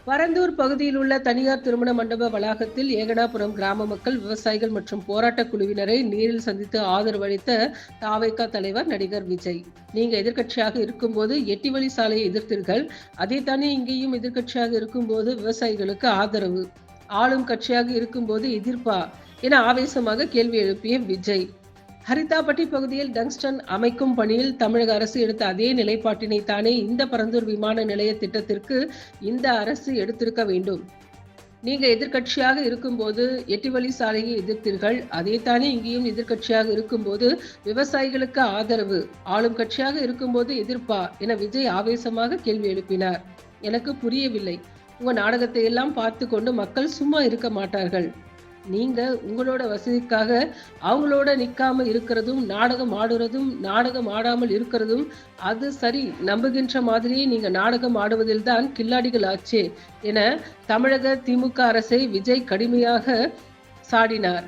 பரந்தூர் பகுதியில் உள்ள தனியார் திருமண மண்டப வளாகத்தில் ஏகனாபுரம் கிராம மக்கள், விவசாயிகள் மற்றும் போராட்டக் குழுவினரை நேரில் சந்தித்து ஆதரவு அளித்த தவைக்க தலைவர் நடிகர் விஜய். நீங்க எதிர்க்கட்சியாக இருக்கும்போது 8 வழி சாலையை எதிர்த்தீர்கள், அதைத்தானே இங்கேயும் எதிர்க்கட்சியாக இருக்கும்போது விவசாயிகளுக்கு ஆதரவு, ஆளும் கட்சியாக இருக்கும்போது எதிர்ப்பா என ஆவேசமாக கேள்வி எழுப்பிய விஜய். ஹரிதாபட்டி பகுதியில் டங்ஸ்டன் அமைக்கும் பணியில் தமிழக அரசு எடுத்த அதே நிலைப்பாட்டினை தானே இந்த பரந்தூர் விமான நிலைய திட்டத்திற்கு இந்த அரசு எடுத்திருக்க வேண்டும். நீங்க எதிர்க்கட்சியாக இருக்கும்போது 8 வழி சாலையை எதிர்த்தீர்கள், அதைத்தானே இங்கேயும் எதிர்க்கட்சியாக இருக்கும்போது விவசாயிகளுக்கு ஆதரவு, ஆளும் கட்சியாக இருக்கும்போது எதிர்ப்பா என விஜய் ஆவேசமாக கேள்வி எழுப்பினார். எனக்கு புரியவில்லை. உங்க நாடகத்தை எல்லாம் பார்த்து கொண்டு மக்கள் சும்மா இருக்க மாட்டார்கள். நீங்க உங்களோட வசதிக்காக அவங்களோட நிக்காம இருக்கிறதும், நாடகம் ஆடுறதும், நாடகம் ஆடாமல் இருக்கிறதும் அது சரி நம்புகின்ற மாதிரியே நீங்க நாடகம் ஆடுவதில் தான் கில்லாடிகள் ஆச்சே என தமிழக திமுக அரசை விஜய் கடுமையாக சாடினார்.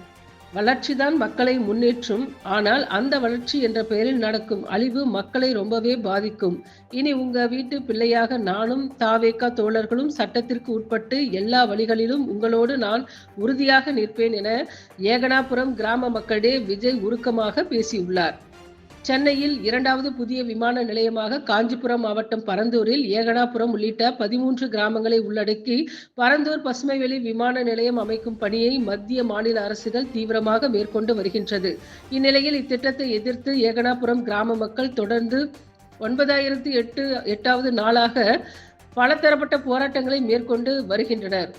வளர்ச்சிதான் மக்களை முன்னேற்றும், ஆனால் அந்த வளர்ச்சி என்ற பெயரில் நடக்கும் அழிவு மக்களை ரொம்பவே பாதிக்கும். இனி உங்க வீட்டு பிள்ளையாக நானும் தவேக தோழர்களும் சட்டத்திற்கு உட்பட்டு எல்லா வழிகளிலும் உங்களோடு நான் உறுதியாக நிற்பேன் என ஏகனாபுரம் கிராம மக்களிடையே விஜய் உருக்கமாக பேசியுள்ளார். சென்னையில் 2வது புதிய விமான நிலையமாக காஞ்சிபுரம் மாவட்டம் பரந்தூரில் ஏகனாபுரம் உள்ளிட்ட 13 கிராமங்களை உள்ளடக்கி பரந்தூர் பசுமைவெளி விமான நிலையம் அமைக்கும் பணியை மத்திய மாநில அரசுகள் தீவிரமாக மேற்கொண்டு வருகின்றது. இந்நிலையில் இத்திட்டத்தை எதிர்த்து ஏகனாபுரம் கிராம மக்கள் தொடர்ந்து 9,008வது நாளாக பலதரப்பட்ட போராட்டங்களை மேற்கொண்டு வருகின்றனர்.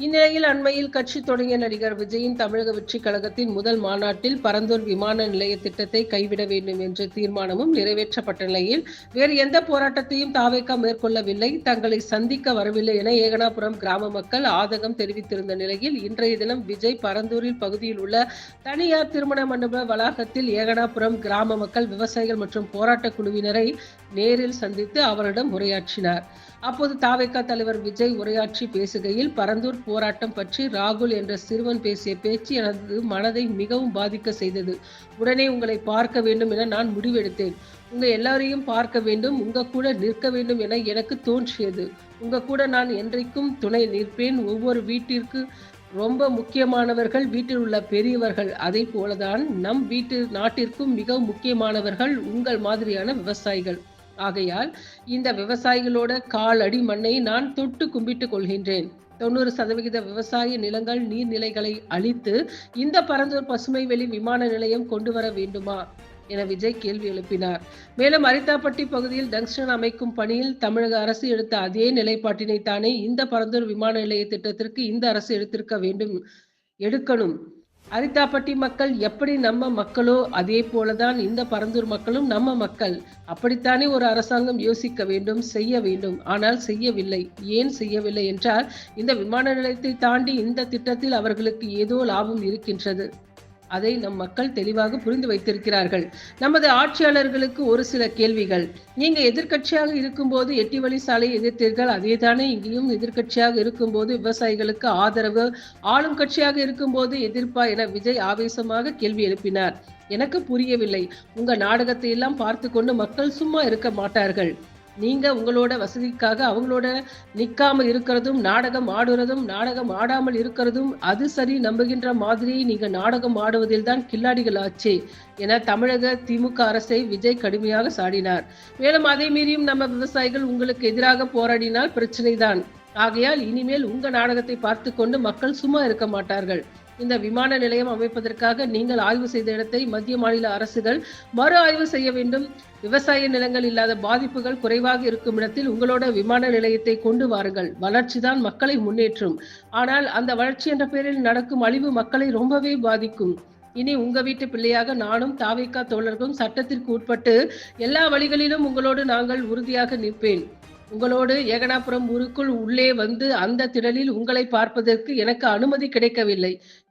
இந்நிலையில் அண்மையில் கட்சி தொடங்கிய நடிகர் விஜயின் தமிழக வெற்றி கழகத்தின் முதல் மாநாட்டில் பரந்தூர் விமான நிலைய திட்டத்தை கைவிட வேண்டும் என்ற தீர்மானமும் நிறைவேற்றப்பட்ட நிலையில் வேறு எந்த போராட்டத்தையும் தவேக மேற்கொள்ளவில்லை, தங்களை சந்திக்க வரவில்லை என ஏகனாபுரம் கிராம மக்கள் ஆதங்கம் தெரிவித்திருந்த நிலையில் இன்றைய தினம் விஜய் பரந்தூரில் பகுதியில் உள்ள தனியார் திருமண மண்டப வளாகத்தில் ஏகனாபுரம் கிராம மக்கள், விவசாயிகள் மற்றும் போராட்ட குழுவினரை நேரில் சந்தித்து அவரிடம் உரையாற்றினார். அப்போது தவேக தலைவர் விஜய் உரையாற்றி பேசுகையில், பரந்தூர் போராட்டம் பற்றி ராகுல் என்ற சிறுவன் பேசிய பேச்சு எனது மனதை மிகவும் பாதிக்க செய்தது. உடனே உங்களை பார்க்க வேண்டும் என நான் முடிவெடுத்தேன். உங்க எல்லாரையும் பார்க்க வேண்டும், உங்க கூட நிற்க வேண்டும் என எனக்கு தோன்றியது. உங்க கூட நான் என்றைக்கும் துணை நிற்பேன். ஒவ்வொரு வீட்டிற்கு ரொம்ப முக்கியமானவர்கள் வீட்டில் உள்ள பெரியவர்கள், அதை போலதான் நம் நாட்டிற்கும் மிகவும் முக்கியமானவர்கள் உங்கள் மாதிரியான விவசாயிகள். ஆகையால் இந்த விவசாயிகளோட கால் அடி மண்ணை நான் தொட்டு கும்பிட்டு கொள்கின்றேன். 90% விவசாய நிலங்கள், நீர்நிலைகளை அழித்து இந்த பரந்தூர் பசுமைவெளி விமான நிலையம் கொண்டு வர வேண்டுமா என விஜய் கேள்வி எழுப்பினார். மேலும் ஹரிதாபட்டி பகுதியில் டங்ஸ்டன் அமைக்கும் பணியில் தமிழக அரசு எடுத்த அதே நிலைப்பாட்டினை தானே இந்த பரந்தூர் விமான நிலைய திட்டத்திற்கு இந்த அரசு எடுக்கணும். ஹரிதாபட்டி மக்கள் எப்படி நம்ம மக்களோ அதே போலதான் இந்த பரந்தூர் மக்களும் நம்ம மக்கள். அப்படித்தானே ஒரு அரசாங்கம் யோசிக்க வேண்டும், செய்ய வேண்டும். ஆனால் செய்யவில்லை. ஏன் செய்யவில்லை என்றால் இந்த விமான நிலையத்தை தாண்டி இந்த திட்டத்தில் அவர்களுக்கு ஏதோ லாபம் இருக்கின்றது. அதை நம் மக்கள் தெளிவாக புரிந்து வைத்திருக்கிறார்கள். நமது ஆட்சியாளர்களுக்கு ஒரு சில கேள்விகள். நீங்க எதிர்க்கட்சியாக இருக்கும்போது 8 வழி சாலையை எதிர்த்தீர்கள், அதேதானே இங்கேயும் எதிர்க்கட்சியாக இருக்கும்போது விவசாயிகளுக்கு ஆதரவு, ஆளும் கட்சியாக இருக்கும்போது எதிர்ப்பா என விஜய் ஆவேசமாக கேள்வி எழுப்பினார். எனக்கு புரியவில்லை. உங்க நாடகத்தை எல்லாம் பார்த்து கொண்டு மக்கள் சும்மா இருக்க மாட்டார்கள். நீங்க உங்களோட வசதிக்காக அவங்களோட நிக்காம இருக்கிறதும், நாடகம் ஆடுறதும், நாடகம் ஆடாமல் இருக்கிறதும் அது சரி நம்புகின்ற மாதிரியே நீங்க நாடகம் ஆடுவதில் தான் கில்லாடிகள் ஆச்சே என தமிழக திமுக அரசை விஜய் கடுமையாக சாடினார். மேலும் அதை மீறியும் நம்ம விவசாயிகள் உங்களுக்கு எதிராக போராடினால் பிரச்சனைதான். ஆகையால் இனிமேல் உங்க நாடகத்தை பார்த்து கொண்டு மக்கள் சும்மா இருக்க மாட்டார்கள். இந்த விமான நிலையம் அமைப்பதற்காக நீங்கள் ஆய்வு செய்த இடத்தை மத்திய மாநில அரசுகள் மறு ஆய்வு செய்ய வேண்டும். விவசாய நிலங்கள் இல்லாத பாதிப்புகள் குறைவாக இருக்கும் இடத்தில் உங்களோட விமான நிலையத்தை கொண்டு வாருங்கள். வளர்ச்சிதான் மக்களை முன்னேற்றும், ஆனால் அந்த வளர்ச்சி என்ற பெயரில் நடக்கும் அழிவு மக்களை ரொம்பவே பாதிக்கும். இனி உங்க வீட்டு பிள்ளையாக நானும் தவேக தோழர்களும் சட்டத்திற்கு உட்பட்டு எல்லா வழிகளிலும் உங்களோடு நாங்கள் உறுதியாக நிற்பேன். உங்களோடு ஏகனாபுரம் ஊருக்குள் உள்ளே வந்து அந்த திடலில் உங்களை பார்ப்பதற்கு எனக்கு அனுமதி கிடைக்கவில்லை.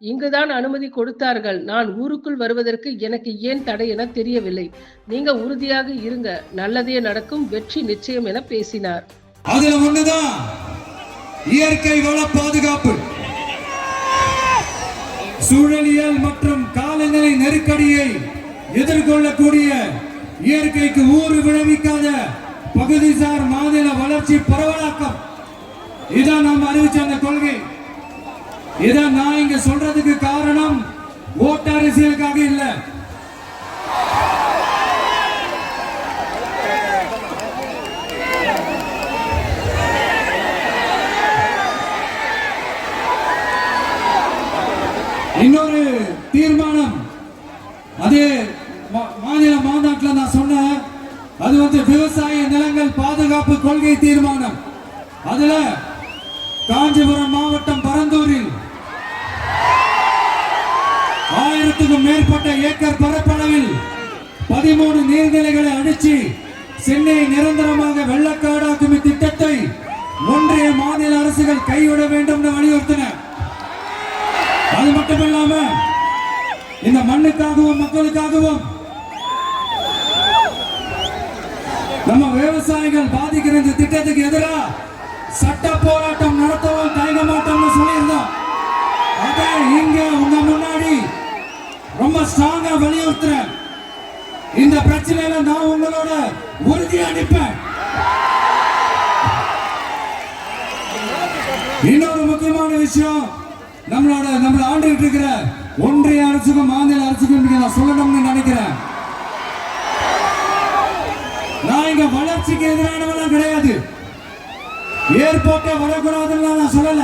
இங்குதான் அனுமதி கொடுத்தார்கள். நான் ஊருக்குள் வருவதற்கு எனக்கு ஏன் தடை என தெரியவில்லை. நீங்க உறுதியாக இருங்க, நல்லதே நடக்கும், வெற்றி நிச்சயம் என பேசினார். அதுல ஒண்ணுதான் இயற்கை வள பாதுகாப்பு. சூழலியல் மற்றும் காலநிலை நெருக்கடியை எதிர்கொள்ளக்கூடிய, இயற்கைக்கு ஊறு விளைவிக்காத பகுதிசார் மாநில வளர்ச்சி பரவலாக்கம் இதான் நாம் அறிவிச்ச அந்த கொள்கை. இதை நான் இங்க சொல்றதுக்கு காரணம் ஓட்டு அரசியலுக்காக இல்ல. இன்னொரு தீர்மானம் அதே மாநில மாநாட்டில் நான் சொன்னேன். அது விவசாய நிலங்கள் பாதுகாப்பு கொள்கை தீர்மானம். அதுல காஞ்சிபுரம் மாவட்டம் பரந்தூரில் 1000க்கும் மேற்பட்ட ஏக்கர் பரப்பளவில் 13 நீர்நிலைகளை அடிச்சு சென்னையை நிரந்தரமாக வெள்ளக்காடாக்கும் திட்டத்தை ஒன்றிய மாநில அரசுகள் கைவிட வேண்டும் வலியுறுத்தின. அது மட்டுமில்லாம இந்த மண்ணுக்காகவும் மக்களுக்காகவும் நம்ம விவசாயிகள் பாதிக்கிற இந்த திட்டத்துக்கு எதிராக சட்ட போராட்டம் நடத்தவும் தயங்க மாட்டோம்னு சொல்லியிருந்தோம். அதை இங்க உங்க முன்னாடி ரொம்ப ஸ்ட்ராங்கா வலியுறுத்துறேன். இந்த பிரச்சனையில நான் உங்களோட உறுதியா நிற்பேன். இன்னொரு முக்கியமான விஷயம், நம்மள ஆண்டுகிட்டு இருக்கிற ஒன்றிய அரசுக்கும் மாநில அரசுக்கும் நான் சொல்லணும்னு நினைக்கிறேன். நான் இங்க வளர்ச்சிக்கு எதிரானவெல்லாம் கிடையாது. ஏர்போர்ட்டே வரக்கூடாதுன்னு நான் சொல்லல,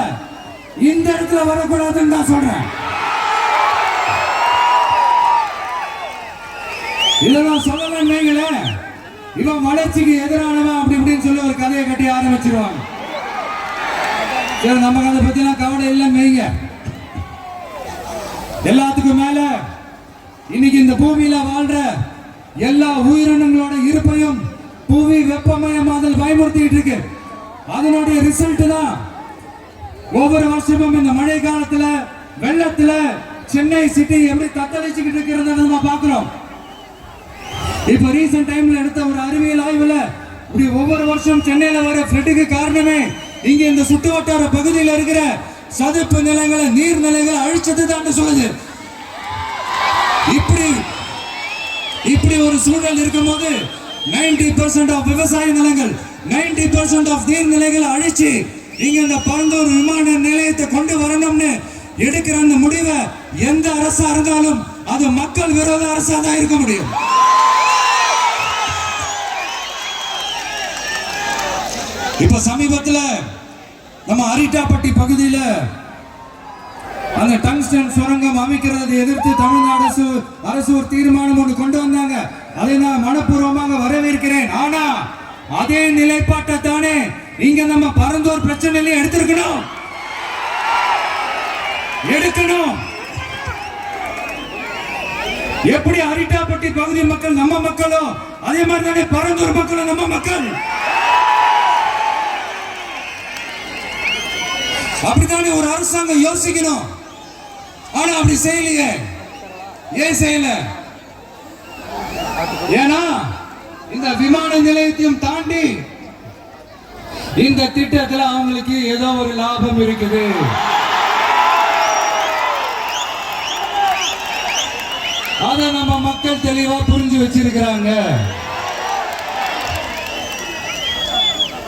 இந்த இடத்துல வரக்கூடாதுன்னு நான் சொல்றேன். இதை நான் சொல்லலன்னு இவன் வளர்ச்சிக்கு எதிரானவன் அப்படி இப்படின்னு சொல்லி ஒரு கதையை கட்டி ஆரம்பிச்சிருவாங்க. சரி, நமக்கு அதை பத்தி எல்லாம் கவலை இல்லை மெய்ங்க. எல்லாத்துக்கும் மேல இன்னைக்கு இந்த பூமியில வாழ்ற எல்லா உயிரினங்களோட இருப்பையும் புவி வெப்பமயமாதல் பயமுறுத்திட்டு இருக்கு. அதனுடைய ரிசல்ட் தான் ஒவ்வொரு வருஷமும் இந்த மழை காலத்துல வெள்ளத்துல சென்னை சிட்டி எப்படி தத்தளிச்சுக்கிட்டு இருக்கிறத நம்ம பார்க்கிறோம். இப்ப ரீசன்ட் டைம்ல எடுத்த ஒரு அறிவியல் ஆய்வுல இப்படி ஒவ்வொரு வருஷம் சென்னையில வர ஃப்ளட்டுக்கு காரணமே இங்க இந்த சுற்று வட்டார பகுதியில் இருக்கிற சதுப்பு நிலங்களை நீர்நிலைகளை அழிச்சது தான் சொல்லுது. இப்படி ஒரு சூழல் இருக்கும்போது 90% ஆஃப் விவசாய நிலங்கள் 90% ஆஃப் நீர்நிலைகளை அழிச்சு இங்க இந்த பரந்தூர் விமான நிலையத்தை கொண்டு வரணும்னு எடுக்கிற அந்த முடிவை எந்த அரசா இருந்தாலும் அது மக்கள் விரோத அரசா தான் இருக்க முடியும். இப்ப சமீபத்துல நம்ம அரிட்டாப்பட்டி பகுதியில அந்த டங்ஸ்டன் சுரங்கம் அமைக்கிறதை எதிர்த்து தமிழ்நாடு அரசு ஒரு தீர்மானம் ஒன்று கொண்டு வந்தாங்க. அதை நான் மனப்பூர்வமாக வரவேற்கிறேன். ஆனா அதே நிலைப்பாட்டை தானே இங்க நம்ம பரந்தூர் பிரச்சனையில எடுக்கணும். எப்படி அரிட்டாப்பட்டி பகுதி மக்கள் நம்ம மக்களோ அதே மாதிரி தானே பரந்தூர் மக்களும் நம்ம மக்கள். அப்படித்தானே ஒரு அரசாங்கம் யோசிக்கணும். ஆனா அப்படி செய்யலையே. ஏன் செய்யல? ஏன்னா இந்த விமான நிலையத்தையும் தாண்டி இந்த திட்டத்தில் அவங்களுக்கு ஏதோ ஒரு லாபம் இருக்குது. அதை நம்ம மக்கள் தெளிவா புரிஞ்சு வச்சிருக்கிறாங்க.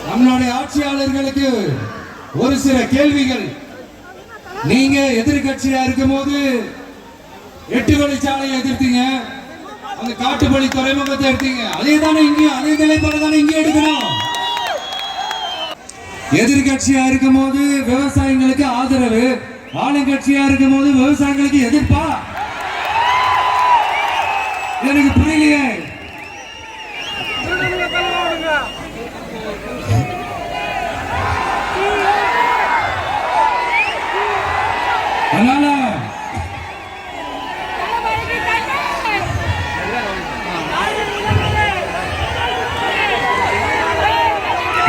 நம்மளுடைய ஆட்சியாளர்களுக்கு ஒரு சில கேள்விகள். நீங்க எதிர்கட்சியா இருக்கும் போது 8 வழிச்சாலையை எதிர்த்தீங்க, அந்த காட்டுப்பள்ளி துறைமுகத்தை எடுத்தீங்க. அதே தானே இங்கேயும் அதே நிலைப்பாடு தானே இங்கே எடுக்கணும். எதிர்கட்சியா இருக்கும் போது விவசாயிகளுக்கு ஆதரவு, ஆளுங்கட்சியா இருக்கும் போது விவசாயிகளுக்கு எதிர்ப்பா? எனக்கு புரியலையே. அதனால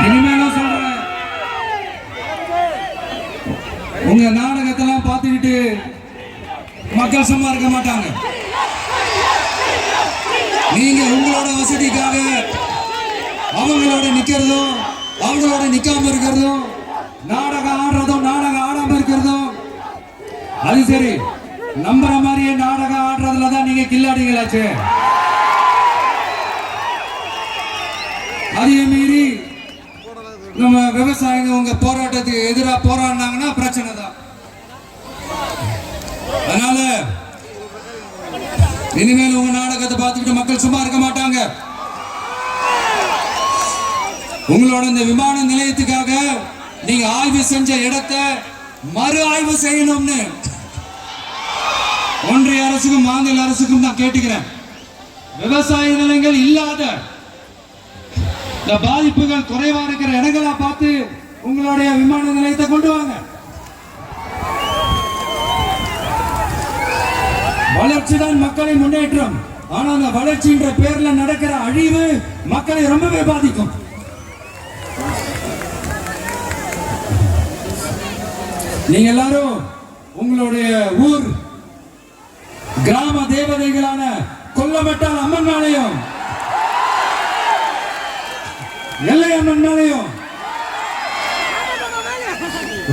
இனிமேலும் சொல்றேன், உங்க நாடகத்தெல்லாம் பார்த்துக்கிட்டு மக்கள் சும்மா இருக்க மாட்டாங்க. நீங்க உங்களோட வசதிக்காக அவங்களோட நிக்கிறதும் அவங்களோட நிக்காம இருக்கிறதும் நாடகம் ஆடுறதும் நாடகம் ஆடாம இருக்கிறதும் அது சரி. நம்புற மாதிரியே நாடகம் ஆடுறதுல தான் நீங்க கில்லாடிகளாச்சு. அதையே மீறி நம்ம விவசாயிங்க உங்க போராட்டத்துக்கு எதிராக போராடினாங்கன்னா பிரச்சனை தான். அதனால இனிமேல் உங்க நாடகத்தை பார்த்துக்கிட்டு மக்கள் சும்மா இருக்க மாட்டாங்க. உங்களோட இந்த விமான நிலையத்துக்காக நீங்க ஆய்வு செஞ்ச இடத்தை மறு ஆய்வு செய்யணும்னு ஒன்றிய அரசுக்கும் மாநில அரசுக்கும் நான் கேட்டுக்கிறேன். விவசாய நிலங்கள் இல்லாத இந்த பாதிப்புகள் குறைவா இருக்கிற இடங்களா பார்த்து உங்களுடைய விமான நிலையத்தை கொண்டு வாங்க. வளர்ச்சி தான் மக்களின் முன்னேற்றம். ஆனா அந்த வளர்ச்சின்ற பேர்ல நடக்கிற அழிவு மக்களை ரொம்பவே பாதிக்கும். நீங்க எல்லாரும் உங்களுடைய ஊர் கிராம தேவதைகளான கொல்லமட்டால் அம்மன் மேலையும் எல்லை அம்மன் மேலையும்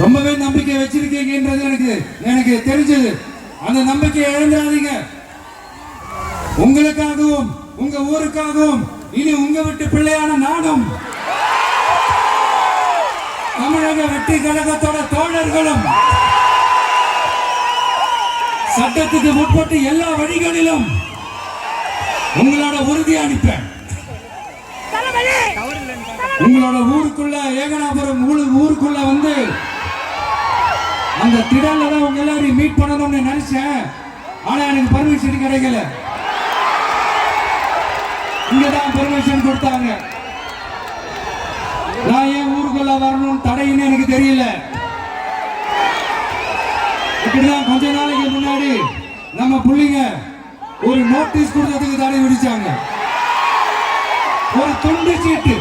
ரொம்பவே நம்பிக்கை வச்சிருக்கீங்கன்றது எனக்கு தெரிஞ்சது. அந்த நம்பிக்கையை இழந்துடாதீங்க. உங்களுக்காகவும் உங்க ஊருக்காகவும் இனி உங்க வீட்டு பிள்ளையான நாடும் தமிழக வெற்றி கழகத்தோட தோழர்களும் சட்டத்துக்கு முற்பட்டு எல்லா வழிகளிலும் உங்களோட உறுதி அளிப்பேன். உங்களோட ஊருக்குள்ள ஏகனாபுரம் ஊருக்குள்ள வந்து அந்த திடல்ல தான் உங்க எல்லாரையும் மீட் பண்ணணும்னு நினைச்சேன். ஆனா எனக்கு பர்மிஷன் கிடைக்கல. இங்கதான் பெர்மிஷன் கொடுத்தாங்க. நான் ஏன் ஊருக்குள்ள வரணும் தடைன்னு எனக்கு தெரியல. இப்படிதான் கொஞ்ச நாளைக்கு முன்னாடி நம்ம புள்ளிங்க ஒரு நோட்டீஸ் கொடுத்ததுக்கு தடை விதிச்சாங்க. ஒரு துண்டு சீட்டு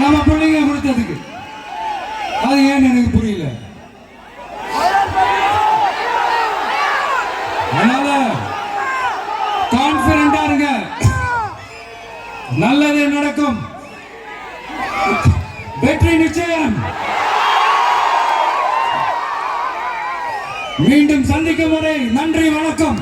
நம்ம புள்ளிங்க கொடுத்ததுக்கு. அது ஏன்னு எனக்கு புரியல. அதனால கான்பிடண்டா இருங்க. நல்லதே நடக்கும். வெற்றி நிச்சயம். மீண்டும் சந்திக்கும் வரை நன்றி, வணக்கம்.